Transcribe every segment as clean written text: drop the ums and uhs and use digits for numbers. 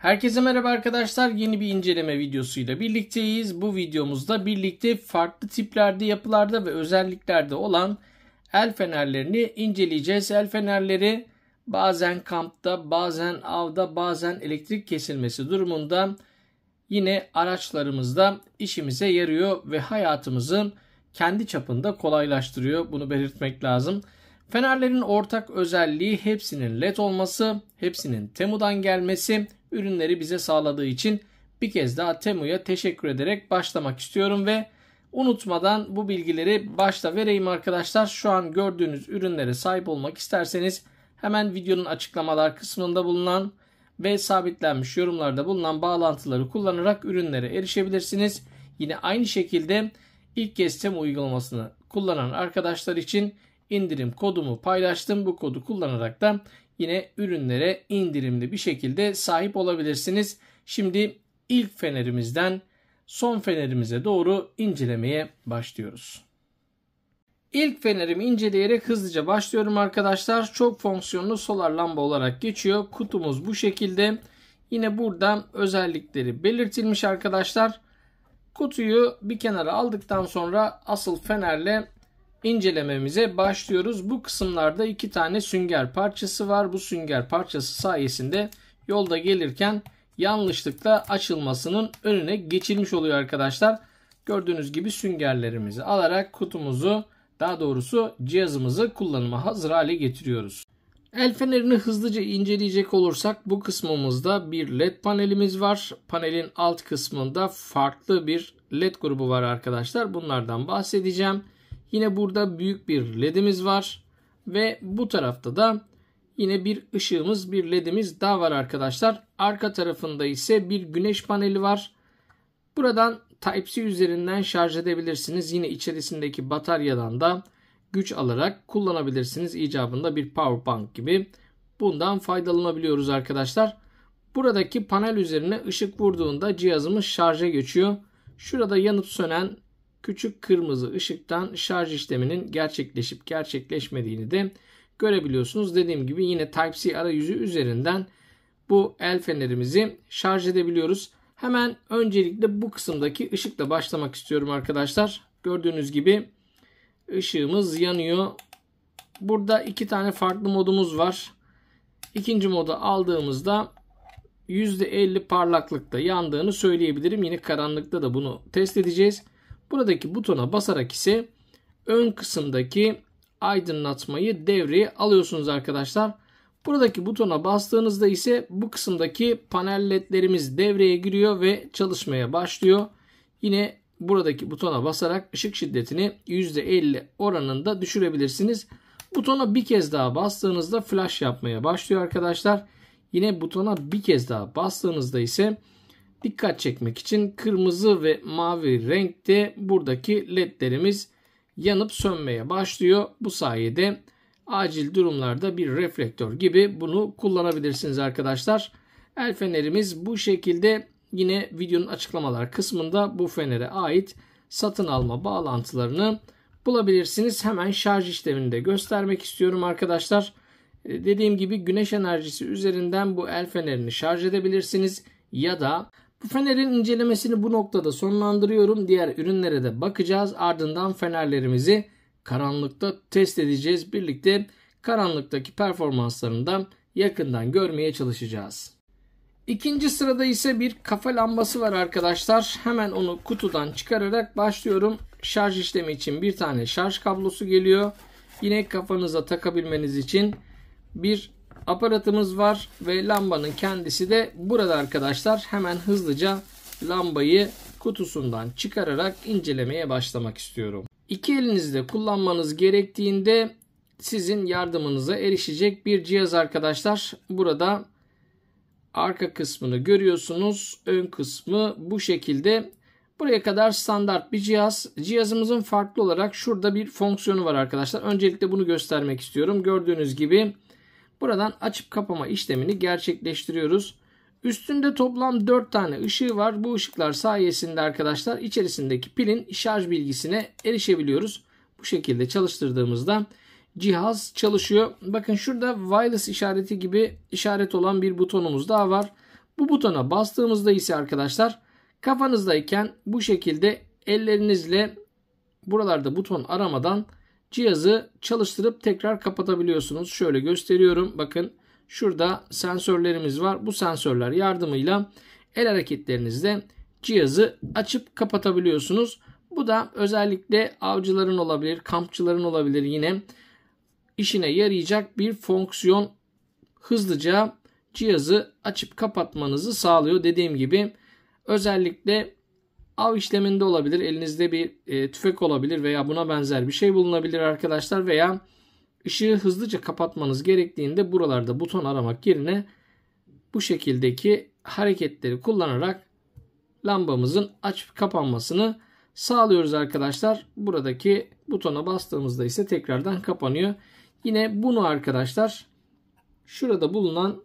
Herkese merhaba arkadaşlar. Yeni bir inceleme videosuyla birlikteyiz. Bu videomuzda birlikte farklı tiplerde, yapılarda ve özelliklerde olan el fenerlerini inceleyeceğiz. El fenerleri bazen kampta, bazen avda, bazen elektrik kesilmesi durumunda yine araçlarımızda işimize yarıyor ve hayatımızı kendi çapında kolaylaştırıyor. Bunu belirtmek lazım. Fenerlerin ortak özelliği hepsinin LED olması, hepsinin Temu'dan gelmesi, ürünleri bize sağladığı için bir kez daha Temu'ya teşekkür ederek başlamak istiyorum ve unutmadan bu bilgileri başta vereyim arkadaşlar. Şu an gördüğünüz ürünlere sahip olmak isterseniz hemen videonun açıklamalar kısmında bulunan ve sabitlenmiş yorumlarda bulunan bağlantıları kullanarak ürünlere erişebilirsiniz. Yine aynı şekilde ilk kez Temu uygulamasını kullanan arkadaşlar için indirim kodumu paylaştım. Bu kodu kullanarak da yine ürünlere indirimli bir şekilde sahip olabilirsiniz. Şimdi ilk fenerimizden son fenerimize doğru incelemeye başlıyoruz. İlk fenerimi inceleyerek hızlıca başlıyorum arkadaşlar. Çok fonksiyonlu solar lamba olarak geçiyor. Kutumuz bu şekilde. Yine burada özellikleri belirtilmiş arkadaşlar. Kutuyu bir kenara aldıktan sonra asıl fenerle incelememize başlıyoruz. Bu kısımlarda iki tane sünger parçası var. Bu sünger parçası sayesinde yolda gelirken yanlışlıkla açılmasının önüne geçilmiş oluyor arkadaşlar. Gördüğünüz gibi süngerlerimizi alarak kutumuzu, daha doğrusu cihazımızı kullanıma hazır hale getiriyoruz. El fenerini hızlıca inceleyecek olursak bu kısmımızda bir LED panelimiz var. Panelin alt kısmında farklı bir LED grubu var arkadaşlar. Bunlardan bahsedeceğim. Yine burada büyük bir ledimiz var ve bu tarafta da yine bir ışığımız, bir ledimiz daha var arkadaşlar. Arka tarafında ise bir güneş paneli var. Buradan Type-C üzerinden şarj edebilirsiniz. Yine içerisindeki bataryadan da güç alarak kullanabilirsiniz. İcabında bir power bank gibi bundan faydalanabiliyoruz arkadaşlar. Buradaki panel üzerine ışık vurduğunda cihazımız şarja geçiyor. Şurada yanıp sönen küçük kırmızı ışıktan şarj işleminin gerçekleşip gerçekleşmediğini de görebiliyorsunuz. Dediğim gibi yine Type-C arayüzü üzerinden bu el fenerimizi şarj edebiliyoruz. Hemen öncelikle bu kısımdaki ışıkla başlamak istiyorum arkadaşlar. Gördüğünüz gibi ışığımız yanıyor. Burada iki tane farklı modumuz var. İkinci modu aldığımızda %50 parlaklıkta yandığını söyleyebilirim. Yine karanlıkta da bunu test edeceğiz. Buradaki butona basarak ise ön kısımdaki aydınlatmayı devreye alıyorsunuz arkadaşlar. Buradaki butona bastığınızda ise bu kısımdaki panel ledlerimiz devreye giriyor ve çalışmaya başlıyor. Yine buradaki butona basarak ışık şiddetini %50 oranında düşürebilirsiniz. Butona bir kez daha bastığınızda flash yapmaya başlıyor arkadaşlar. Yine butona bir kez daha bastığınızda ise dikkat çekmek için kırmızı ve mavi renkte buradaki ledlerimiz yanıp sönmeye başlıyor. Bu sayede acil durumlarda bir reflektör gibi bunu kullanabilirsiniz arkadaşlar. El fenerimiz bu şekilde. Yine videonun açıklamalar kısmında bu fenere ait satın alma bağlantılarını bulabilirsiniz. Hemen şarj işlemini de göstermek istiyorum arkadaşlar. Dediğim gibi güneş enerjisi üzerinden bu el fenerini şarj edebilirsiniz ya da bu fenerin incelemesini bu noktada sonlandırıyorum. Diğer ürünlere de bakacağız. Ardından fenerlerimizi karanlıkta test edeceğiz. Birlikte karanlıktaki performanslarını da yakından görmeye çalışacağız. İkinci sırada ise bir kafa lambası var arkadaşlar. Hemen onu kutudan çıkararak başlıyorum. Şarj işlemi için bir tane şarj kablosu geliyor. Yine kafanıza takabilmeniz için bir aparatımız var ve lambanın kendisi de burada arkadaşlar. Hemen hızlıca lambayı kutusundan çıkararak incelemeye başlamak istiyorum. İki elinizle kullanmanız gerektiğinde sizin yardımınıza erişecek bir cihaz arkadaşlar. Burada arka kısmını görüyorsunuz. Ön kısmı bu şekilde. Buraya kadar standart bir cihaz. Cihazımızın farklı olarak şurada bir fonksiyonu var arkadaşlar. Öncelikle bunu göstermek istiyorum. Gördüğünüz gibi buradan açıp kapama işlemini gerçekleştiriyoruz. Üstünde toplam 4 tane ışığı var. Bu ışıklar sayesinde arkadaşlar içerisindeki pilin şarj bilgisine erişebiliyoruz. Bu şekilde çalıştırdığımızda cihaz çalışıyor. Bakın şurada wireless işareti gibi işaret olan bir butonumuz daha var. Bu butona bastığımızda ise arkadaşlar kafanızdayken bu şekilde ellerinizle buralarda buton aramadan cihazı çalıştırıp tekrar kapatabiliyorsunuz. Şöyle gösteriyorum. Bakın şurada sensörlerimiz var. Bu sensörler yardımıyla el hareketlerinizle cihazı açıp kapatabiliyorsunuz. Bu da özellikle avcıların olabilir, kampçıların olabilir, yine işine yarayacak bir fonksiyon. Hızlıca cihazı açıp kapatmanızı sağlıyor. Dediğim gibi özellikle av işleminde olabilir. Elinizde bir tüfek olabilir veya buna benzer bir şey bulunabilir arkadaşlar. Veya ışığı hızlıca kapatmanız gerektiğinde buralarda buton aramak yerine bu şekildeki hareketleri kullanarak lambamızın açıp kapanmasını sağlıyoruz arkadaşlar. Buradaki butona bastığımızda ise tekrardan kapanıyor. Yine bunu arkadaşlar şurada bulunan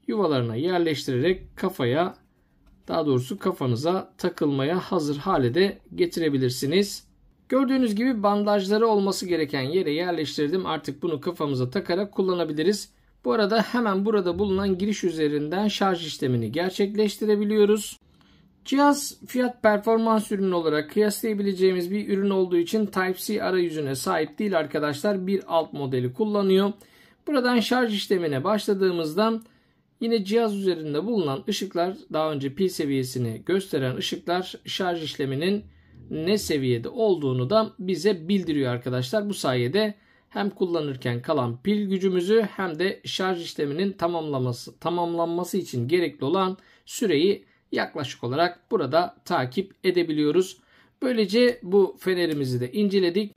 yuvalarına yerleştirerek kafanıza takılmaya hazır hale de getirebilirsiniz. Gördüğünüz gibi bandajları olması gereken yere yerleştirdim. Artık bunu kafamıza takarak kullanabiliriz. Bu arada hemen burada bulunan giriş üzerinden şarj işlemini gerçekleştirebiliyoruz. Cihaz fiyat performans ürünü olarak kıyaslayabileceğimiz bir ürün olduğu için Type-C arayüzüne sahip değil arkadaşlar. Bir alt modeli kullanıyor. Buradan şarj işlemine başladığımızda yine cihaz üzerinde bulunan ışıklar, daha önce pil seviyesini gösteren ışıklar şarj işleminin ne seviyede olduğunu da bize bildiriyor arkadaşlar. Bu sayede hem kullanırken kalan pil gücümüzü hem de şarj işleminin tamamlanması için gerekli olan süreyi yaklaşık olarak burada takip edebiliyoruz. Böylece bu fenerimizi de inceledik.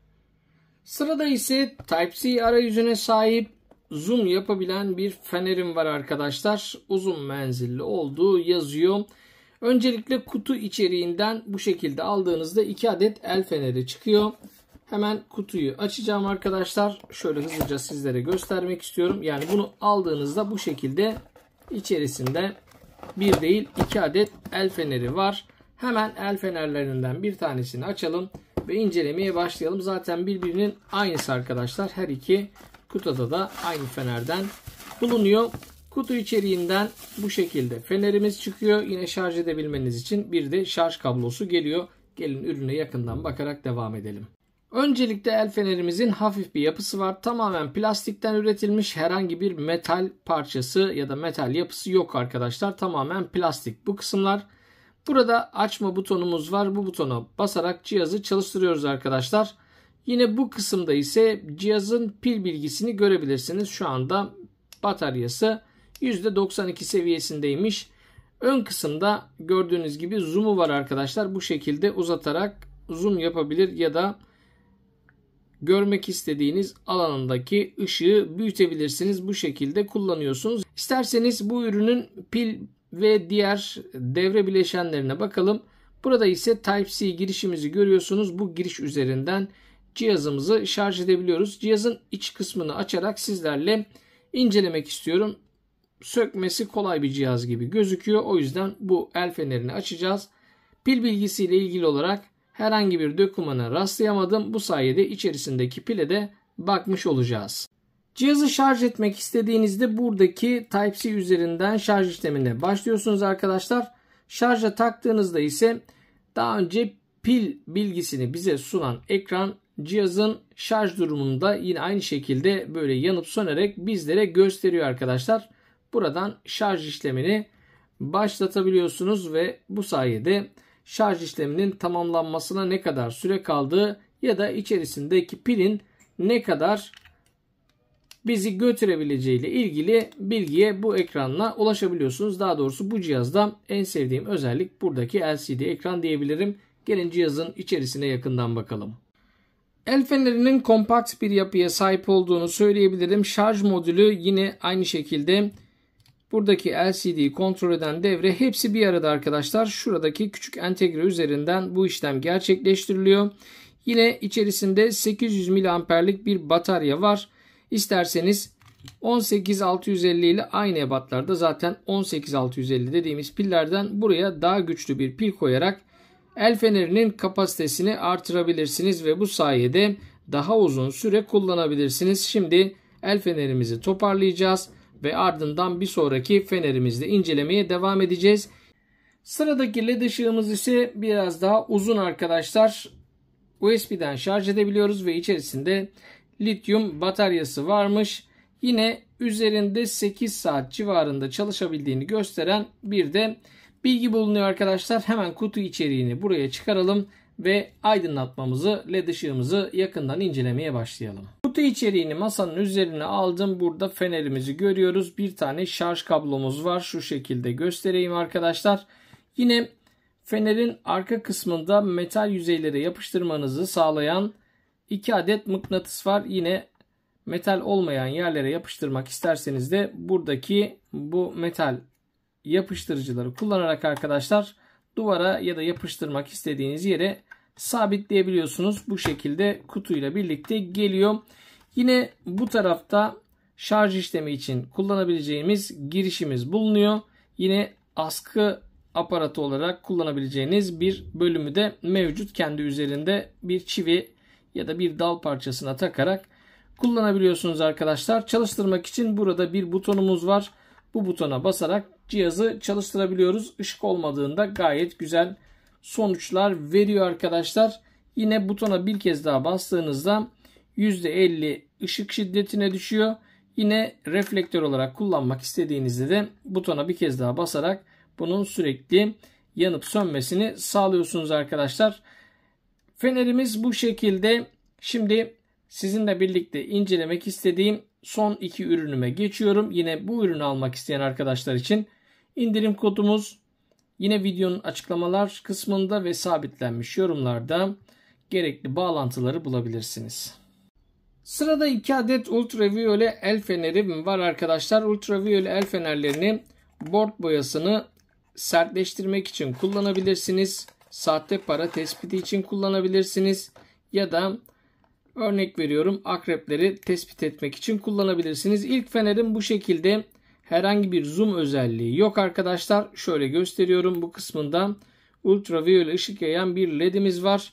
Sırada ise Type-C arayüzüne sahip zoom yapabilen bir fenerim var arkadaşlar. Uzun menzilli olduğu yazıyor. Öncelikle kutu içeriğinden bu şekilde aldığınızda 2 adet el feneri çıkıyor. Hemen kutuyu açacağım arkadaşlar. Şöyle hızlıca sizlere göstermek istiyorum. Yani bunu aldığınızda bu şekilde içerisinde bir değil 2 adet el feneri var. Hemen el fenerlerinden bir tanesini açalım ve incelemeye başlayalım. Zaten birbirinin aynısı arkadaşlar. Her iki kutuda da aynı fenerden bulunuyor. Kutu içeriğinden bu şekilde fenerimiz çıkıyor. Yine şarj edebilmeniz için bir de şarj kablosu geliyor. Gelin ürüne yakından bakarak devam edelim. Öncelikle el fenerimizin hafif bir yapısı var. Tamamen plastikten üretilmiş, herhangi bir metal parçası ya da metal yapısı yok arkadaşlar. Tamamen plastik bu kısımlar. Burada açma butonumuz var. Bu butona basarak cihazı çalıştırıyoruz arkadaşlar. Yine bu kısımda ise cihazın pil bilgisini görebilirsiniz. Şu anda bataryası %92 seviyesindeymiş. Ön kısımda gördüğünüz gibi zoom'u var arkadaşlar. Bu şekilde uzatarak zoom yapabilir ya da görmek istediğiniz alanındaki ışığı büyütebilirsiniz. Bu şekilde kullanıyorsunuz. İsterseniz bu ürünün pil ve diğer devre bileşenlerine bakalım. Burada ise Type-C girişimizi görüyorsunuz. Bu giriş üzerinden cihazımızı şarj edebiliyoruz. Cihazın iç kısmını açarak sizlerle incelemek istiyorum. Sökmesi kolay bir cihaz gibi gözüküyor. O yüzden bu el fenerini açacağız. Pil bilgisiyle ilgili olarak herhangi bir dokümana rastlayamadım. Bu sayede içerisindeki pile de bakmış olacağız. Cihazı şarj etmek istediğinizde buradaki Type-C üzerinden şarj işlemine başlıyorsunuz arkadaşlar. Şarja taktığınızda ise daha önce pil bilgisini bize sunan ekran cihazın şarj durumunu da yine aynı şekilde böyle yanıp sönerek bizlere gösteriyor arkadaşlar. Buradan şarj işlemini başlatabiliyorsunuz ve bu sayede şarj işleminin tamamlanmasına ne kadar süre kaldığı ya da içerisindeki pilin ne kadar bizi götürebileceği ile ilgili bilgiye bu ekranla ulaşabiliyorsunuz. Daha doğrusu bu cihazda en sevdiğim özellik buradaki LCD ekran diyebilirim. Gelin cihazın içerisine yakından bakalım. El fenerinin kompakt bir yapıya sahip olduğunu söyleyebilirim. Şarj modülü yine aynı şekilde buradaki LCD'yi kontrol eden devre hepsi bir arada arkadaşlar. Şuradaki küçük entegre üzerinden bu işlem gerçekleştiriliyor. Yine içerisinde 800 mAh'lik bir batarya var. İsterseniz 18650 ile aynı ebatlarda, zaten 18650 dediğimiz pillerden buraya daha güçlü bir pil koyarak el fenerinin kapasitesini artırabilirsiniz ve bu sayede daha uzun süre kullanabilirsiniz. Şimdi el fenerimizi toparlayacağız. ve ardından bir sonraki fenerimizde incelemeye devam edeceğiz. Sıradaki led ışığımız ise biraz daha uzun arkadaşlar. USB'den şarj edebiliyoruz ve içerisinde lityum bataryası varmış. Yine üzerinde 8 saat civarında çalışabildiğini gösteren bir de bilgi bulunuyor arkadaşlar. Hemen kutu içeriğini buraya çıkaralım ve aydınlatmamızı, led ışığımızı yakından incelemeye başlayalım. Kutu içeriğini masanın üzerine aldım. Burada fenerimizi görüyoruz. Bir tane şarj kablomuz var. Şu şekilde göstereyim arkadaşlar. Yine fenerin arka kısmında metal yüzeylere yapıştırmanızı sağlayan 2 adet mıknatıs var. Yine metal olmayan yerlere yapıştırmak isterseniz de buradaki bu metal yapıştırıcıları kullanarak arkadaşlar duvara ya da yapıştırmak istediğiniz yere sabitleyebiliyorsunuz. Bu şekilde kutuyla birlikte geliyor. Yine bu tarafta şarj işlemi için kullanabileceğimiz girişimiz bulunuyor. Yine askı aparatı olarak kullanabileceğiniz bir bölümü de mevcut. Kendi üzerinde bir çivi ya da bir dal parçasına takarak kullanabiliyorsunuz arkadaşlar. Çalıştırmak için burada bir butonumuz var. Bu butona basarak cihazı çalıştırabiliyoruz. Işık olmadığında gayet güzel sonuçlar veriyor arkadaşlar. Yine butona bir kez daha bastığınızda %50 ışık şiddetine düşüyor. Yine reflektör olarak kullanmak istediğinizde de butona bir kez daha basarak bunun sürekli yanıp sönmesini sağlıyorsunuz arkadaşlar. Fenerimiz bu şekilde. Şimdi sizinle birlikte incelemek istediğim son iki ürünüme geçiyorum. Yine bu ürünü almak isteyen arkadaşlar için indirim kodumuz yine videonun açıklamalar kısmında ve sabitlenmiş yorumlarda gerekli bağlantıları bulabilirsiniz. Sırada 2 adet ultraviyole el feneri var arkadaşlar. Ultraviyole el fenerlerini board boyasını sertleştirmek için kullanabilirsiniz. Sahte para tespiti için kullanabilirsiniz. Ya da örnek veriyorum akrepleri tespit etmek için kullanabilirsiniz. İlk fenerim bu şekilde, herhangi bir zoom özelliği yok arkadaşlar. Şöyle gösteriyorum, bu kısmında ultraviyole ışık yayan bir ledimiz var.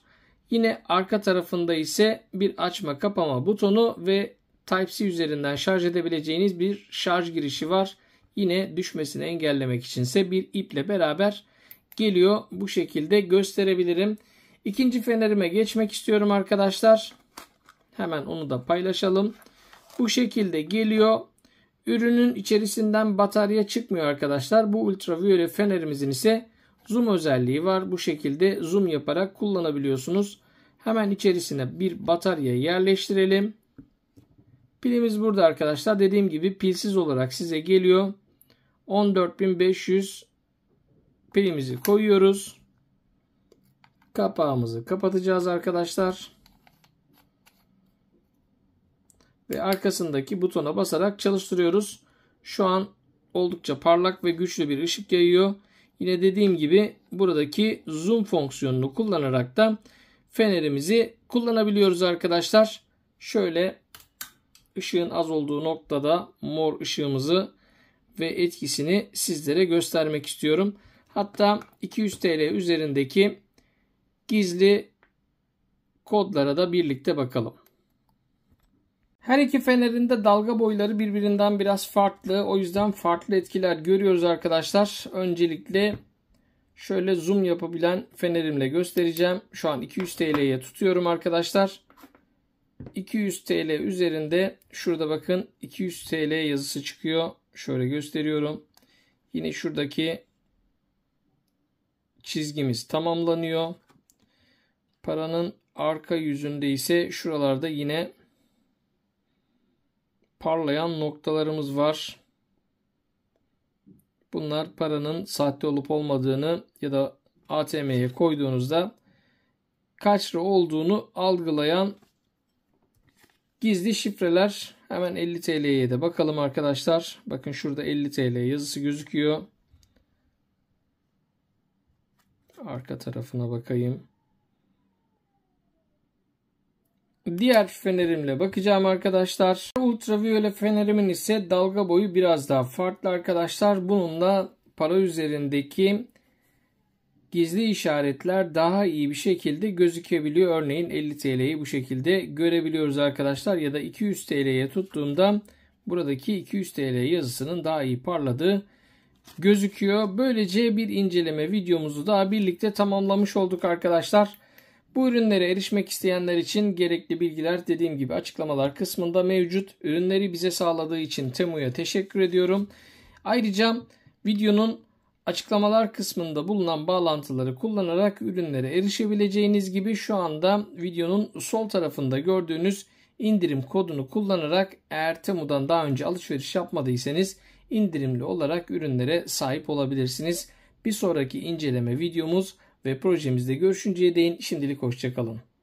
Yine arka tarafında ise bir açma kapama butonu ve Type-C üzerinden şarj edebileceğiniz bir şarj girişi var. Yine düşmesini engellemek içinse bir iple beraber geliyor. Bu şekilde gösterebilirim. İkinci fenerime geçmek istiyorum arkadaşlar. Hemen onu da paylaşalım. Bu şekilde geliyor. Ürünün içerisinden batarya çıkmıyor arkadaşlar. Bu ultraviyole fenerimizin ise zoom özelliği var. Bu şekilde zoom yaparak kullanabiliyorsunuz. Hemen içerisine bir batarya yerleştirelim. Pilimiz burada arkadaşlar. Dediğim gibi pilsiz olarak size geliyor. 14500 pilimizi koyuyoruz. Kapağımızı kapatacağız arkadaşlar. Ve arkasındaki butona basarak çalıştırıyoruz. Şu an oldukça parlak ve güçlü bir ışık yayıyor. Yine dediğim gibi buradaki zoom fonksiyonunu kullanarak da fenerimizi kullanabiliyoruz arkadaşlar. Şöyle ışığın az olduğu noktada mor ışığımızı ve etkisini sizlere göstermek istiyorum. Hatta 200 TL üzerindeki gizli kodlara da birlikte bakalım. Her iki fenerin de dalga boyları birbirinden biraz farklı. O yüzden farklı etkiler görüyoruz arkadaşlar. Öncelikle şöyle zoom yapabilen fenerimle göstereceğim. Şu an 200 TL'ye tutuyorum arkadaşlar. 200 TL üzerinde şurada bakın 200 TL yazısı çıkıyor. Şöyle gösteriyorum. Yine şuradaki çizgimiz tamamlanıyor. Paranın arka yüzünde ise şuralarda yine parlayan noktalarımız var. Bunlar paranın sahte olup olmadığını ya da ATM'ye koyduğunuzda kaç lira olduğunu algılayan gizli şifreler. Hemen 50 TL'ye de bakalım arkadaşlar. Bakın şurada 50 TL yazısı gözüküyor. Arka tarafına bakayım. Diğer fenerimle bakacağım arkadaşlar. Ultraviyole fenerimin ise dalga boyu biraz daha farklı arkadaşlar. Bununla para üzerindeki gizli işaretler daha iyi bir şekilde gözükebiliyor. Örneğin 50 TL'yi bu şekilde görebiliyoruz arkadaşlar. Ya da 200 TL'ye tuttuğumda buradaki 200 TL yazısının daha iyi parladığı gözüküyor. Böylece bir inceleme videomuzu daha birlikte tamamlamış olduk arkadaşlar. Bu ürünlere erişmek isteyenler için gerekli bilgiler dediğim gibi açıklamalar kısmında mevcut. Ürünleri bize sağladığı için Temu'ya teşekkür ediyorum. Ayrıca videonun açıklamalar kısmında bulunan bağlantıları kullanarak ürünlere erişebileceğiniz gibi şu anda videonun sol tarafında gördüğünüz indirim kodunu kullanarak eğer Temu'dan daha önce alışveriş yapmadıysanız indirimli olarak ürünlere sahip olabilirsiniz. Bir sonraki inceleme videomuz ve projemizde görüşünceye değin şimdilik hoşça kalın.